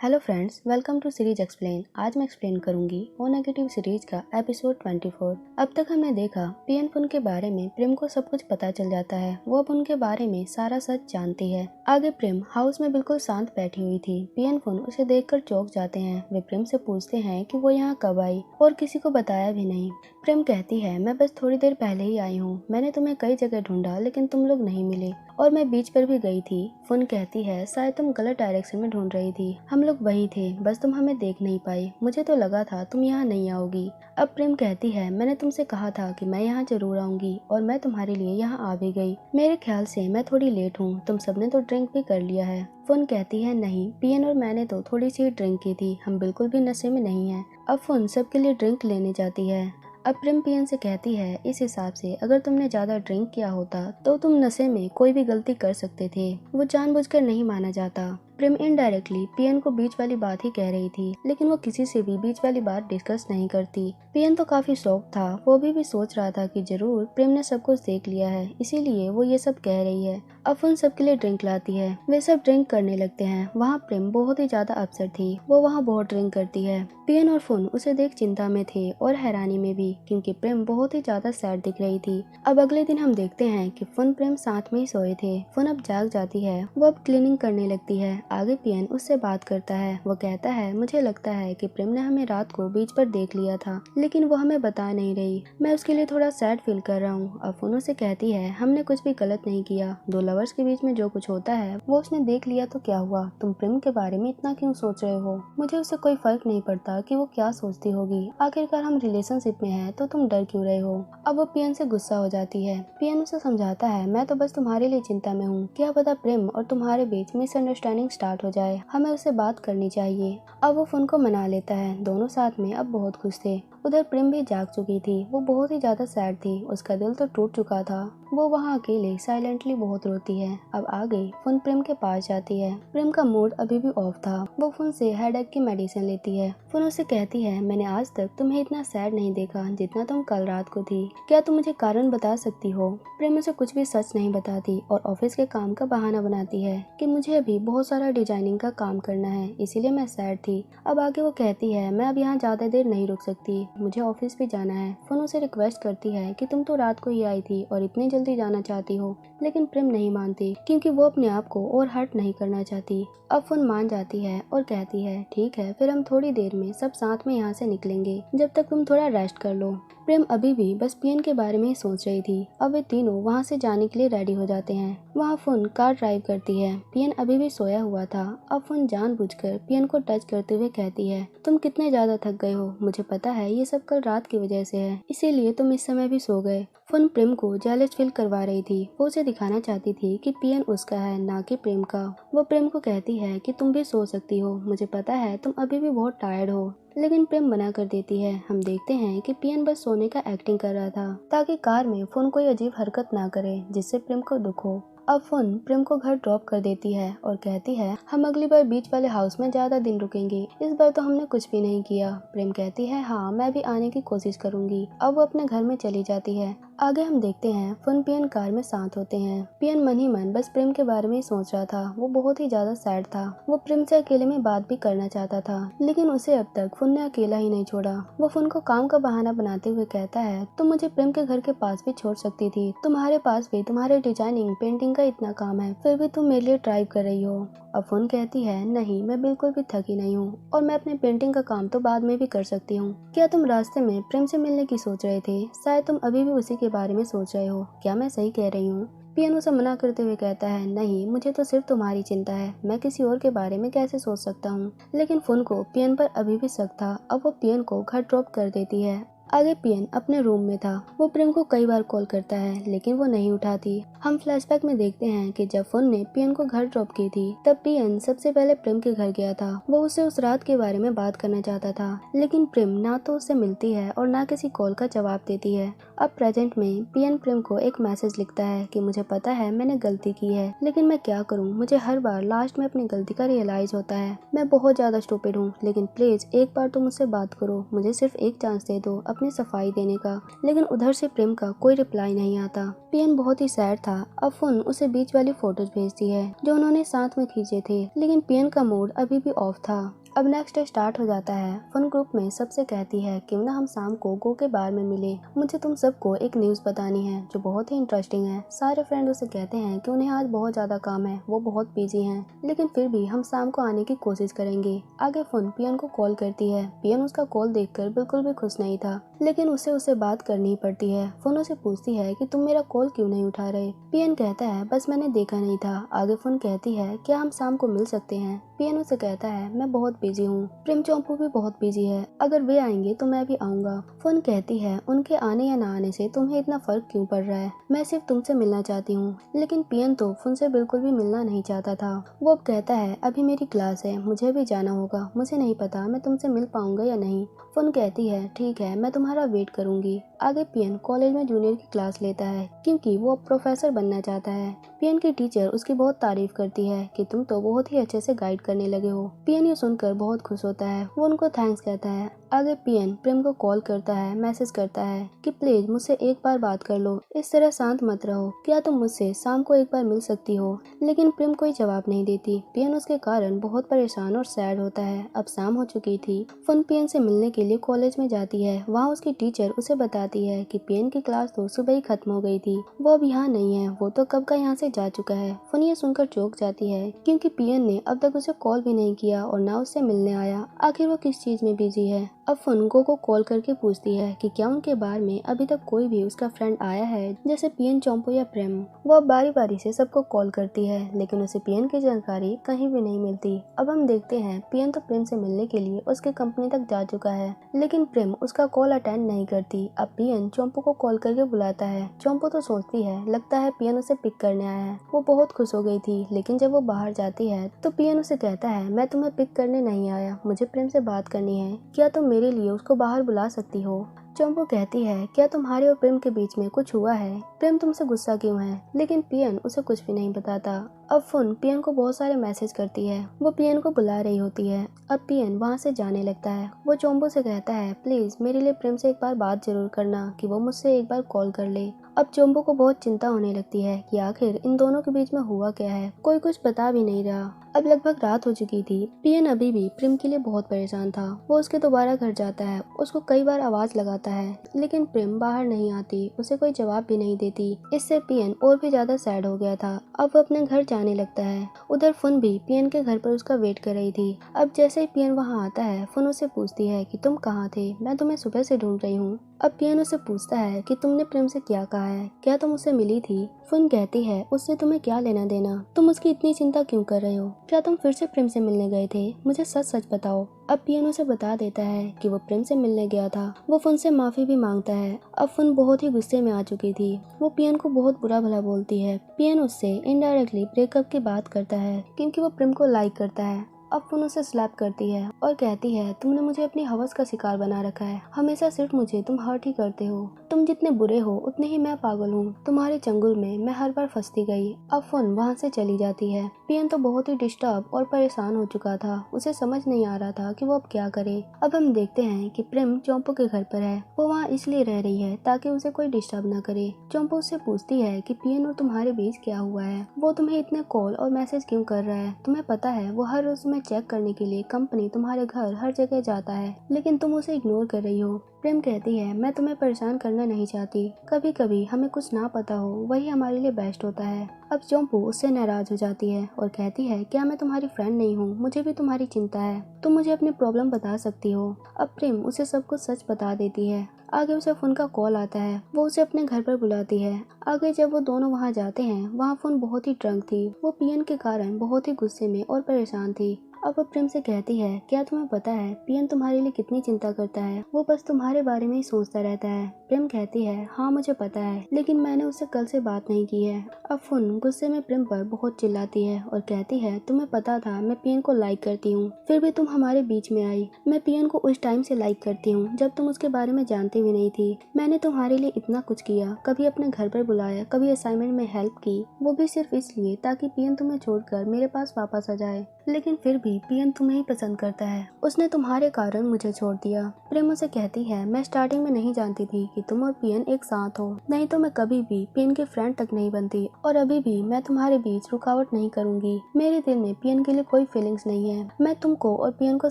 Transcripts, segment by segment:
Hello friends, welcome to series explain. आज मैं explain करूंगी ओ नेगेटिव सीरीज का एपिसोड 24। अब तक हमने देखा पियन फुन के बारे में प्रेम को सब कुछ पता चल जाता है। वो अब उनके बारे में सारा सच जानती है। आगे प्रेम हाउस में बिल्कुल शांत बैठी हुई थी। पियन फुन उसे देखकर चौंक जाते हैं। वे प्रेम से पूछते हैं कि वो यहाँ कब आई और किसी को बताया भी नहीं। प्रेम कहती है, मैं बस थोड़ी देर पहले ही आई हूँ। मैंने तुम्हें कई जगह ढूंढा लेकिन तुम लोग नहीं मिले और मैं बीच पर भी गई थी। फुन कहती है, शायद तुम गलत डायरेक्शन में ढूंढ रही थी। हम लोग वही थे, बस तुम हमें देख नहीं पाई। मुझे तो लगा था तुम यहाँ नहीं आओगी। अब प्रेम कहती है, मैंने तुमसे कहा था कि मैं यहाँ जरूर आऊंगी और मैं तुम्हारे लिए यहाँ आ भी गई। मेरे ख्याल से मैं थोड़ी लेट हूँ। तुम सबने तो ड्रिंक भी कर लिया है। फुन कहती है, नहीं, पियन और मैंने तो थोड़ी सी ड्रिंक की थी। हम बिल्कुल भी नशे में नहीं है। अब फुन सबके लिए ड्रिंक लेने जाती है। अब प्रेम पियन से कहती है, इस हिसाब से अगर तुमने ज्यादा ड्रिंक किया होता तो तुम नशे में कोई भी गलती कर सकते थे। वो जानबूझकर नहीं माना जाता। प्रेम इनडायरेक्टली पियन को बीच वाली बात ही कह रही थी, लेकिन वो किसी से भी बीच वाली बात डिस्कस नहीं करती। पियन तो काफी शॉक था। वो अभी भी सोच रहा था कि जरूर प्रेम ने सब कुछ देख लिया है, इसीलिए वो ये सब कह रही है। अब उन सबके लिए ड्रिंक लाती है। वे सब ड्रिंक करने लगते हैं। वहाँ प्रेम बहुत ही ज्यादा अपसेट थी। वो वहाँ बहुत ड्रिंक करती है। पियन और फुन उसे देख चिंता में थे और हैरानी में भी, क्योंकि प्रेम बहुत ही ज्यादा सैड दिख रही थी। अब अगले दिन हम देखते हैं कि फुन प्रेम साथ में ही सोए थे। फुन अब जाग जाती है। वो अब क्लीनिंग करने लगती है। आगे पियन उससे बात करता है। वो कहता है, मुझे लगता है कि प्रेम ने हमें रात को बीच पर देख लिया था, लेकिन वो हमें बता नहीं रही। मैं उसके लिए थोड़ा सैड फील कर रहा हूँ। अब फुन उसे कहती है, हमने कुछ भी गलत नहीं किया। दो लवर्स के बीच में जो कुछ होता है वो उसने देख लिया तो क्या हुआ। तुम प्रेम के बारे में इतना क्यों सोच रहे हो? मुझे उससे कोई फर्क नहीं पड़ता कि वो क्या सोचती होगी। आखिरकार हम रिलेशनशिप में हैं, तो तुम डर क्यों रहे हो? अब वो पियन से गुस्सा हो जाती है। पियन उसे समझाता है, मैं तो बस तुम्हारे लिए चिंता में हूँ। क्या पता प्रेम और तुम्हारे बीच मिसअंडरस्टैंडिंग स्टार्ट हो जाए। हमें उससे बात करनी चाहिए। अब वो फुन को मना लेता है। दोनों साथ में अब बहुत खुश थे। उधर प्रेम भी जाग चुकी थी। वो बहुत ही ज्यादा सैड थी। उसका दिल तो टूट चुका था। वो वहाँ अकेले साइलेंटली बहुत रोती है। अब आगे फुन प्रेम के पास जाती है। प्रेम का मूड अभी भी ऑफ था। वो फुन से हेडेक की मेडिसिन लेती है। फुन उसे कहती है, मैंने आज तक तुम्हें इतना सैड नहीं देखा जितना तुम कल रात को थी। क्या तुम मुझे कारण बता सकती हो? प्रेम उसे कुछ भी सच नहीं बताती और ऑफिस के काम का बहाना बनाती है कि मुझे अभी बहुत सारा डिजाइनिंग का काम करना है, इसीलिए मैं सैड थी। अब आगे वो कहती है, मैं अब यहाँ ज्यादा देर नहीं रुक सकती, मुझे ऑफिस भी जाना है। फुन उसे रिक्वेस्ट करती है कि तुम तो रात को ही आई थी और इतनी जल्दी जाना चाहती हो, लेकिन प्रेम नहीं मानती, क्योंकि वो अपने आप को और हर्ट नहीं करना चाहती। अब फुन मान जाती है और कहती है, ठीक है, फिर हम थोड़ी देर में सब साथ में यहाँ से निकलेंगे, जब तक तुम थोड़ा रेस्ट कर लो। प्रेम अभी भी बस पियन के बारे में ही सोच रही थी। अब वे तीनों वहाँ से जाने के लिए रेडी हो जाते हैं। वहाँ फुन कार ड्राइव करती है। पियन अभी भी सोया हुआ था। अब फुन जानबूझकर पियन को टच करते हुए कहती है, तुम कितने ज्यादा थक गए हो। मुझे पता है ये सब कल रात की वजह से है, इसीलिए तुम इस समय भी सो गए। फुन प्रेम को जेलस फील करवा रही थी। वो उसे दिखाना चाहती थी कि पियन उसका है, ना कि प्रेम का। वो प्रेम को कहती है कि तुम भी सो सकती हो, मुझे पता है तुम अभी भी बहुत टायर्ड हो, लेकिन प्रेम मना कर देती है। हम देखते हैं कि पियन बस सोने का एक्टिंग कर रहा था, ताकि कार में फुन कोई अजीब हरकत ना करे जिससे प्रेम को दुख हो। अब फुन प्रेम को घर ड्रॉप कर देती है और कहती है, हम अगली बार बीच वाले हाउस में ज्यादा दिन रुकेंगे, इस बार तो हमने कुछ भी नहीं किया। प्रेम कहती है, हाँ, मैं भी आने की कोशिश करूंगी। अब वो अपने घर में चली जाती है। आगे हम देखते हैं फुन पियन कार में साथ होते हैं। पियन मन ही मन बस प्रेम के बारे में ही सोच रहा था। वो बहुत ही ज्यादा सैड था। वो प्रेम से अकेले में बात भी करना चाहता था, लेकिन उसे अब तक फुन ने अकेला ही नहीं छोड़ा। वो फुन को काम का बहाना बनाते हुए कहता है, तुम मुझे प्रेम के घर के पास भी छोड़ सकती थी। तुम्हारे पास भी तुम्हारे डिजाइनिंग पेंटिंग का इतना काम है, फिर भी तुम मेरे लिए ड्राइव कर रही हो। अब फुन कहती है, नहीं, मैं बिल्कुल भी थकी नहीं हूँ और मैं अपने पेंटिंग का काम तो बाद में भी कर सकती हूँ। क्या तुम रास्ते में प्रेम से मिलने की सोच रहे थे? शायद तुम अभी भी उसी के बारे में सोच रहे हो। क्या मैं सही कह रही हूँ? पियन उसे मना करते हुए कहता है, नहीं, मुझे तो सिर्फ तुम्हारी चिंता है, मैं किसी और के बारे में कैसे सोच सकता हूँ। लेकिन फुन को पियन पर अभी भी शक था। अब वो पियन को घर ड्रॉप कर देती है। आगे पियन अपने रूम में था। वो प्रेम को कई बार कॉल करता है, लेकिन वो नहीं उठाती। हम फ्लैशबैक में देखते हैं कि जब फुन ने पियन को घर ड्रॉप की थी, तब पियन सबसे पहले प्रेम के घर गया था। वो उससे उस रात के बारे में बात करना चाहता था, लेकिन प्रेम ना तो उससे मिलती है और ना किसी कॉल का जवाब देती है। अब प्रेजेंट में पियन प्रेम को एक मैसेज लिखता है कि मुझे पता है मैंने गलती की है, लेकिन मैं क्या करूँ, मुझे हर बार लास्ट में अपनी गलती का रियलाइज होता है। मैं बहुत ज्यादा स्टूपिड हूँ, लेकिन प्लीज एक बार तो मुझसे बात करो, मुझे सिर्फ एक चांस दे दो अपनी सफाई देने का, लेकिन उधर से प्रेम का कोई रिप्लाई नहीं आता। पियन बहुत ही सैड था। अब फुन उसे बीच वाली फोटोज भेजती है जो उन्होंने साथ में खींचे थे, लेकिन पियन का मूड अभी भी ऑफ था। अब नेक्स्ट डे स्टार्ट हो जाता है। फन ग्रुप में सबसे कहती है क्यों ना हम शाम को गो के बार में मिले, मुझे तुम सबको एक न्यूज़ बतानी है जो बहुत ही इंटरेस्टिंग है। सारे फ्रेंड उसे कहते हैं कि उन्हें आज बहुत ज्यादा काम है, वो बहुत बिजी हैं, लेकिन फिर भी हम शाम को आने की कोशिश करेंगे। आगे फन पियन को कॉल करती है। पियन उसका कॉल देखकर बिल्कुल भी खुश नहीं था, लेकिन उसे बात करनी पड़ती है। फन उसे पूछती है कि तुम मेरा कॉल क्यों नहीं उठा रहे। पियन कहता है बस मैंने देखा नहीं था। आगे फन कहती है क्या हम शाम को मिल सकते हैं। पियन उसे कहता है मैं बहुत बिजी हूँ। प्रेम चोम्पू भी बहुत बिजी है, अगर वे आएंगे तो मैं भी आऊंगा। फन कहती है उनके आने या ना आने से तुम्हें इतना फर्क क्यों पड़ रहा है, मैं सिर्फ तुमसे मिलना चाहती हूँ। लेकिन पियन तो फन से बिल्कुल भी मिलना नहीं चाहता था। वो अब कहता है अभी मेरी क्लास है, मुझे भी जाना होगा, मुझे नहीं पता मैं तुमसे मिल पाऊंगा या नहीं। फन कहती है ठीक है, मैं तुम्हारा वेट करूंगी। आगे पियन कॉलेज में जूनियर की क्लास लेता है क्योंकि वो अब प्रोफेसर बनना चाहता है। पियन की टीचर उसकी बहुत तारीफ करती है कि तुम तो बहुत ही अच्छे से गाइड करने लगे हो। पियन ये सुनकर बहुत खुश होता है, वो उनको थैंक्स कहता है। आगे पियन प्रेम को कॉल करता है, मैसेज करता है कि प्लीज मुझसे एक बार बात कर लो, इस तरह शांत मत रहो, क्या तुम मुझसे शाम को एक बार मिल सकती हो। लेकिन प्रेम कोई जवाब नहीं देती। पियन उसके कारण बहुत परेशान और सैड होता है। अब शाम हो चुकी थी। फन पियन से मिलने के लिए कॉलेज में जाती है। वहाँ उसकी टीचर उसे बताती है कि पियन की क्लास तो सुबह ही खत्म हो गई थी, वो अब यहाँ नहीं है, वो तो कब का यहाँ से जा चुका है। फन ये सुनकर चौंक जाती है क्योंकि पियन ने अब तक उसे कॉल भी नहीं किया और ना उससे मिलने आया। आखिर वो किस चीज में बिजी है। अब फन गो को कॉल करके पूछती है कि क्या उनके बार में अभी तक कोई भी उसका फ्रेंड आया है, जैसे पियन, चोम्पू या प्रेम। वो अब बारी बारी से सबको कॉल करती है, लेकिन उसे पियन की जानकारी कहीं भी नहीं मिलती। अब हम देखते हैं पियन तो प्रेम से मिलने के लिए उसके कंपनी तक जा चुका है, लेकिन प्रेम उसका कॉल अटेंड नहीं करती। अब पियन चोम्पू को कॉल करके बुलाता है। चोम्पू तो सोचती है लगता है पियन उसे पिक करने आया है। वो बहुत खुश हो गई थी, लेकिन जब वो बाहर जाती है तो पियन उसे कहता है मैं तुम्हें पिक करने नहीं आया, मुझे प्रेम से बात करनी है, क्या तुम मेरे लिए उसको बाहर बुला सकती हो। चोम्पू कहती है क्या तुम्हारे और प्रेम के बीच में कुछ हुआ है, प्रेम तुमसे गुस्सा क्यों है। लेकिन पियन उसे कुछ भी नहीं बताता। अब फुन पियन को बहुत सारे मैसेज करती है, वो पियन को बुला रही होती है। अब पियन वहाँ से जाने लगता है। वो चोम्पू से कहता है प्लीज मेरे लिए प्रेम से एक बार बात जरूर करना, कि वो मुझसे एक बार कॉल कर ले। अब चोम्पू को बहुत चिंता होने लगती है कि आखिर इन दोनों के बीच में हुआ क्या है, कोई कुछ बता भी नहीं रहा। अब लगभग रात हो चुकी थी। पियन अभी भी प्रेम के लिए बहुत परेशान था। वो उसके दोबारा घर जाता है, उसको कई बार आवाज लगाता है, लेकिन प्रेम बाहर नहीं आती, उसे कोई जवाब भी नहीं देती। इससे पियन और भी ज्यादा सैड हो गया था। अब वो अपने घर जाने लगता है। उधर फुन भी पियन के घर पर उसका वेट कर रही थी। अब जैसे ही पियन वहाँ आता है, फुन उसे पूछती है कि तुम कहाँ थे, मैं तुम्हें सुबह से ढूंढ रही हूँ। अब पियन उसे पूछता है कि तुमने प्रेम से क्या कहा है, क्या तुम उससे मिली थी। फुन कहती है उससे तुम्हें क्या लेना देना, तुम उसकी इतनी चिंता क्यों कर रहे हो, क्या तुम फिर से प्रेम से मिलने गए थे, मुझे सच सच बताओ। अब पियन उसे बता देता है कि वो प्रेम से मिलने गया था। वो फुन से माफी भी मांगता है। अब फुन बहुत ही गुस्से में आ चुकी थी। वो पियन को बहुत बुरा भला बोलती है। पियन उससे इनडायरेक्टली ब्रेकअप की बात करता है क्योंकि वो प्रेम को लाइक करता है। अब फुन उसे स्लैप करती है और कहती है तुमने मुझे अपनी हवस का शिकार बना रखा है, हमेशा सिर्फ मुझे तुम हर्ट ही करते हो, तुम जितने बुरे हो उतने ही मैं पागल हूँ, तुम्हारे चंगुल में मैं हर बार फंसती गई। अब फुन वहाँ से चली जाती है। पियन तो बहुत ही डिस्टर्ब और परेशान हो चुका था, उसे समझ नहीं आ रहा था कि वो अब क्या करे। अब हम देखते हैं कि प्रेम चोम्पू के घर पर है। वो वहाँ इसलिए रह रही है ताकि उसे कोई डिस्टर्ब न करे। चोम्पू उससे पूछती है कि पियन और तुम्हारे बीच क्या हुआ है, वो तुम्हें इतने कॉल और मैसेज क्यों कर रहा है, तुम्हें पता है वो हर रोज चेक करने के लिए कंपनी, तुम्हारे घर, हर जगह जाता है, लेकिन तुम उसे इग्नोर कर रही हो। प्रेम कहती है मैं तुम्हें परेशान करना नहीं चाहती, कभी कभी हमें कुछ ना पता हो वही हमारे लिए बेस्ट होता है। अब चोम्पू उससे नाराज हो जाती है और कहती है क्या मैं तुम्हारी फ्रेंड नहीं हूँ, मुझे भी तुम्हारी चिंता है, तुम मुझे अपनी प्रॉब्लम बता सकती हो। अब प्रेम उसे सब कुछ सच बता देती है। आगे उसे फुन का कॉल आता है, वो उसे अपने घर पर बुलाती है। आगे जब वो दोनों वहाँ जाते हैं, वहाँ फुन बहुत ही ड्रंक थी। वो पियन के कारण बहुत ही गुस्से में और परेशान थी। अब वो प्रेम से कहती है क्या तुम्हें पता है पियन तुम्हारे लिए कितनी चिंता करता है, वो बस तुम्हारे बारे में ही सोचता रहता है। प्रेम कहती है हाँ मुझे पता है, लेकिन मैंने उससे कल से बात नहीं की है। अब फुन गुस्से में प्रेम पर बहुत चिल्लाती है और कहती है तुम्हें पता था मैं पियन को लाइक करती हूँ, फिर भी तुम हमारे बीच में आई। मैं पियन को उस टाइम से लाइक करती हूँ जब तुम उसके बारे में जानती भी नहीं थी। मैंने तुम्हारे लिए इतना कुछ किया, कभी अपने घर पर बुलाया, कभी असाइनमेंट में हेल्प की, वो भी सिर्फ इसलिए ताकि पियन तुम्हें छोड़कर मेरे पास वापस आ जाए। लेकिन फिर भी पियन तुम्हें ही पसंद करता है, उसने तुम्हारे कारण मुझे छोड़ दिया। प्रेम उसे कहती है मैं स्टार्टिंग में नहीं जानती थी कि तुम और पियन एक साथ हो, नहीं तो मैं कभी भी पियन की फ्रेंड तक नहीं बनती, और अभी भी मैं तुम्हारे बीच रुकावट नहीं करूंगी। मेरे दिल में पियन के लिए कोई फीलिंग्स नहीं है, मैं तुमको और पियन को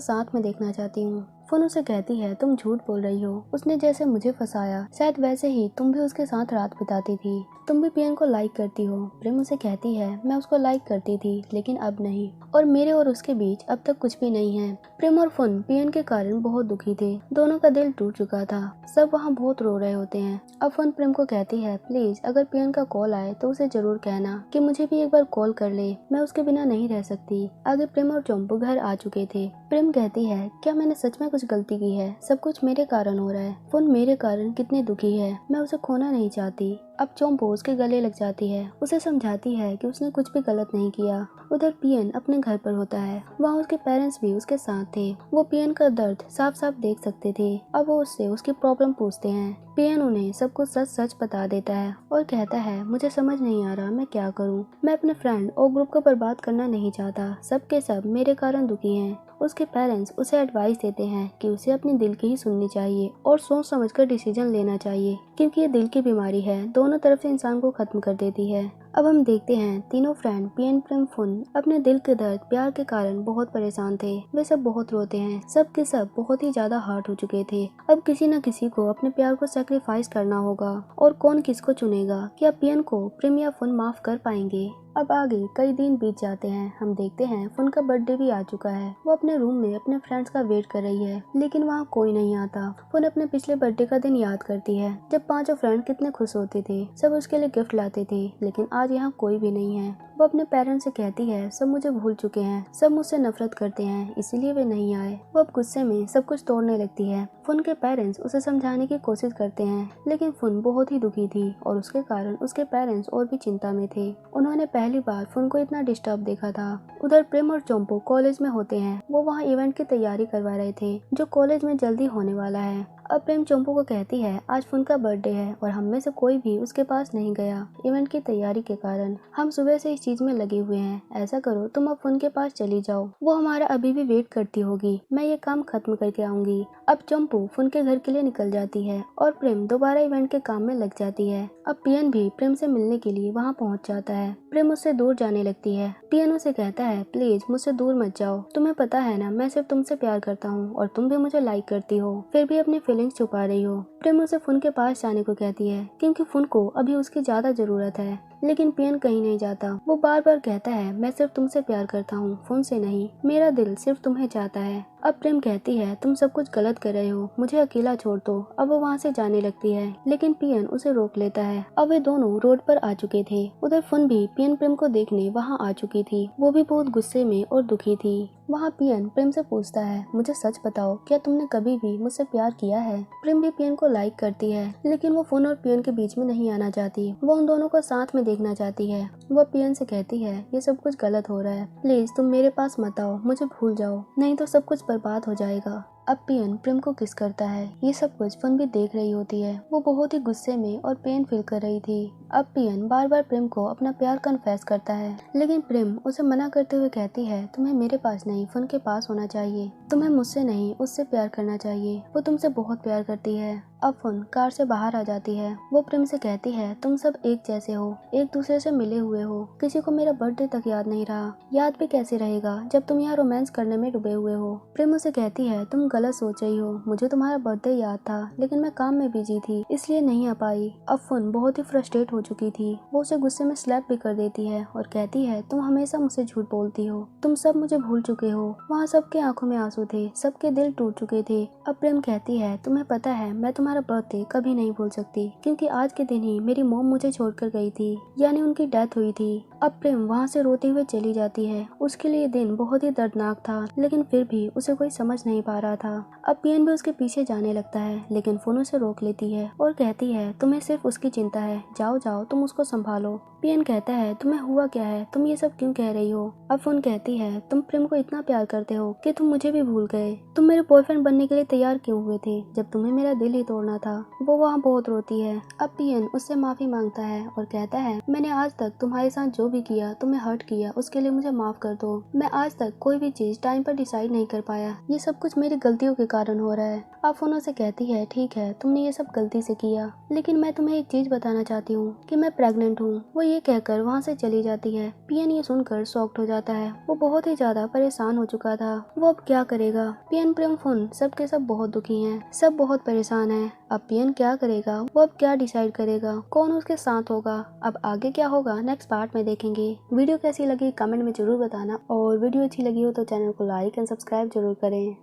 साथ में देखना चाहती हूँ। फुन उसे कहती है तुम झूठ बोल रही हो, उसने जैसे मुझे फंसाया शायद वैसे ही तुम भी उसके साथ रात बिताती थी, तुम भी पियन को लाइक करती हो। प्रेम उसे कहती है मैं उसको लाइक करती थी लेकिन अब नहीं, और मेरे और उसके बीच अब तक कुछ भी नहीं है। प्रेम और फुन पियन के कारण बहुत दुखी थे, दोनों का दिल टूट चुका था, सब वहाँ बहुत रो रहे होते हैं। अब फुन प्रेम को कहती है प्लीज अगर पियन का कॉल आए तो उसे जरूर कहना कि मुझे भी एक बार कॉल कर ले, मैं उसके बिना नहीं रह सकती। आगे प्रेम और चोम्पू घर आ चुके थे। प्रेम कहती है क्या मैंने सच में कुछ गलती की है, सब कुछ मेरे कारण हो रहा है। फुन मेरे कारण कितनी दुखी है, मैं उसे खोना नहीं चाहती। अब चोम्पू उसके गले लग जाती है, उसे समझाती है कि उसने कुछ भी गलत नहीं किया। उधर पियन अपने घर पर होता है, वहाँ उसके पेरेंट्स भी उसके साथ थे, वो पियन का दर्द साफ साफ देख सकते थे। अब वो उससे उसकी प्रॉब्लम पूछते हैं। पियन उन्हें सब कुछ सच सच बता देता है और कहता है मुझे समझ नहीं आ रहा मैं क्या करूँ, मैं अपने फ्रेंड और ग्रुप को बर्बाद करना नहीं चाहता, सब के सब मेरे कारण दुखी हैं। उसके पेरेंट्स उसे एडवाइस देते हैं कि उसे अपने दिल की ही सुननी चाहिए और सोच समझकर डिसीजन लेना चाहिए, क्योंकि ये दिल की बीमारी है, दोनों तरफ से इंसान को खत्म कर देती है। अब हम देखते हैं तीनों फ्रेंड पियन प्रेम फुन अपने दिल के दर्द प्यार के कारण बहुत परेशान थे, वे सब बहुत रोते हैं, सब के सब बहुत ही ज्यादा हर्ट हो चुके थे। अब किसी न किसी को अपने प्यार को सैक्रिफाइस करना होगा, और कौन किसको चुनेगा, क्या पियन को प्रेम या फुन माफ कर पाएंगे। अब आगे कई दिन बीत जाते हैं, हम देखते हैं फुन का बर्थडे भी आ चुका है, वो अपने रूम में अपने फ्रेंड्स का वेट कर रही है, लेकिन वहाँ कोई नहीं आता। फुन अपने पिछले बर्थडे का दिन याद करती है जब पांचों फ्रेंड कितने खुश होते थे, सब उसके लिए गिफ्ट लाते थे, लेकिन आज यहाँ कोई भी नहीं है। वो अपने पेरेंट्स से कहती है सब मुझे भूल चुके हैं, सब मुझसे नफरत करते हैं, इसीलिए वे नहीं आए। वो अब गुस्से में सब कुछ तोड़ने लगती है। फुन के पेरेंट्स उसे समझाने की कोशिश करते हैं, लेकिन फुन बहुत ही दुखी थी और उसके कारण उसके पेरेंट्स और भी चिंता में थे। उन्होंने पहली बार फुन को इतना डिस्टर्ब देखा था। उधर प्रेम और चोम्पू कॉलेज में होते हैं, वो वहाँ इवेंट की तैयारी करवा रहे थे जो कॉलेज में जल्दी होने वाला है। अब प्रेम चोम्पू को कहती है आज फुन का बर्थडे है और हम में से कोई भी उसके पास नहीं गया इवेंट की तैयारी के कारण, हम सुबह से इस चीज में लगे हुए हैं, ऐसा करो तुम अब फुन के पास चली जाओ, वो हमारा अभी भी वेट करती होगी, मैं ये काम खत्म करके आऊंगी। अब चोम्पू फुन के घर के लिए निकल जाती है और प्रेम दोबारा इवेंट के काम में लग जाती है। अब पियन भी प्रेम से मिलने के लिए वहाँ पहुँच जाता है। प्रेम उससे दूर जाने लगती है। पियन उसे कहता है प्लीज मुझसे दूर मत जाओ, तुम्हें पता है ना मैं सिर्फ तुमसे प्यार करता हूँ और तुम भी मुझे लाइक करती हो, फिर भी अपनी फीलिंग्स छुपा रही हो। प्रेम उसे फुन के पास जाने को कहती है क्योंकि फुन को अभी उसकी ज्यादा जरूरत है, लेकिन पियन कहीं नहीं जाता। वो बार बार कहता है मैं सिर्फ तुमसे प्यार करता हूँ, फुन से नहीं, मेरा दिल सिर्फ तुम्हें चाहता है। अब प्रेम कहती है तुम सब कुछ गलत कर रहे हो, मुझे अकेला छोड़ दो। अब वो वहाँ से जाने लगती है, लेकिन पियन उसे रोक लेता है। अब वे दोनों रोड पर आ चुके थे। उधर फुन भी पियन प्रेम को देखने वहाँ आ चुकी थी, वो भी बहुत गुस्से में और दुखी थी। वहाँ पियन प्रेम से पूछता है मुझे सच बताओ क्या तुमने कभी भी मुझसे प्यार किया है। प्रेम भी पियन को लाइक करती है, लेकिन वो फुन और पियन के बीच में नहीं आना चाहती, वो उन दोनों को साथ में देखना चाहती है। वो पियन से कहती है ये सब कुछ गलत हो रहा है, प्लीज तुम मेरे पास मत आओ, मुझे भूल जाओ, नहीं तो सब कुछ बर्बाद हो जाएगा। अब पियन प्रेम को किस करता है, ये सब कुछ फुन भी देख रही होती है। वो बहुत ही गुस्से में और पेन फील कर रही थी। अब पियन बार बार प्रेम को अपना प्यार कन्फेस करता है, लेकिन प्रेम उसे मना करते हुए कहती है तुम्हें मेरे पास नहीं फुन के पास होना चाहिए, तुम्हें मुझसे नहीं उससे प्यार करना चाहिए, वो तुमसे बहुत प्यार करती है। अब फुन कार से बाहर आ जाती है। वो प्रेम से कहती है तुम सब एक जैसे हो, एक दूसरे से मिले हुए हो, किसी को मेरा बर्थडे तक याद नहीं रहा, याद भी कैसे रहेगा जब तुम यहाँ रोमांस करने में डूबे हुए हो। प्रेम उसे कहती है तुम गलत सोच रही हो, मुझे तुम्हारा बर्थडे याद था लेकिन मैं काम में बिजी थी इसलिए नहीं आ पाई। अब फुन बहुत ही फ्रस्ट्रेट हो चुकी थी, वो उसे गुस्से में स्लैप भी कर देती है और कहती है तुम हमेशा मुझसे झूठ बोलती हो, तुम सब मुझे भूल चुके हो। वहाँ सबके आंखों में आंसू थे, सबके दिल टूट चुके थे। अब प्रेम कहती है तुम्हें पता है मैं तुम्हारे तुम्हारा बर्थडे कभी नहीं भूल सकती, क्योंकि आज के दिन ही मेरी मॉम मुझे छोड़कर गई थी, यानी उनकी डेथ हुई थी। अब प्रेम वहाँ से रोते हुए चली जाती है। उसके लिए दिन बहुत ही दर्दनाक था, लेकिन फिर भी उसे कोई समझ नहीं पा रहा था। अब पियन भी उसके पीछे जाने लगता है, लेकिन फोन उसे रोक लेती है और कहती है तुम्हें सिर्फ उसकी चिंता है, जाओ जाओ तुम उसको संभालो। पियन कहता है तुम्हें हुआ क्या है, तुम ये सब क्यों कह रही हो। अब फोन कहती है तुम प्रेम को इतना प्यार करते हो कि तुम मुझे भी भूल गए। तुम मेरे बॉयफ्रेंड बनने के लिए तैयार क्यों हुए थे जब तुम्हें मेरा दिल ही तोड़ना था। वो वहाँ बहुत रोती है। अब पियन उससे माफी मांगता है और कहता है मैंने आज तक तुम्हारे साथ जो भी किया, तुम्हें हर्ट किया, उसके लिए मुझे माफ कर दो। मैं आज तक कोई भी चीज टाइम पर डिसाइड नहीं कर पाया, ये सब कुछ मेरी गलतियों के कारण हो रहा है। अब फोन उसे कहती है ठीक है तुमने ये सब गलती से किया, लेकिन मैं तुम्हें एक चीज बताना चाहती हूँ कि मैं प्रेग्नेंट हूँ। वो ये कहकर वहाँ से चली जाती है। पियन ये सुनकर शॉक्ड हो जाता है। वो बहुत ही ज्यादा परेशान हो चुका था। वो अब क्या करेगा। पियन, प्रेम, फोन सब के सब बहुत दुखी हैं, सब बहुत परेशान हैं। अब पियन क्या करेगा, वो अब क्या डिसाइड करेगा, कौन उसके साथ होगा, अब आगे क्या होगा नेक्स्ट पार्ट में देखेंगे। वीडियो कैसी लगी कमेंट में जरूर बताना, और वीडियो अच्छी लगी हो तो चैनल को लाइक एंड सब्सक्राइब जरूर करें।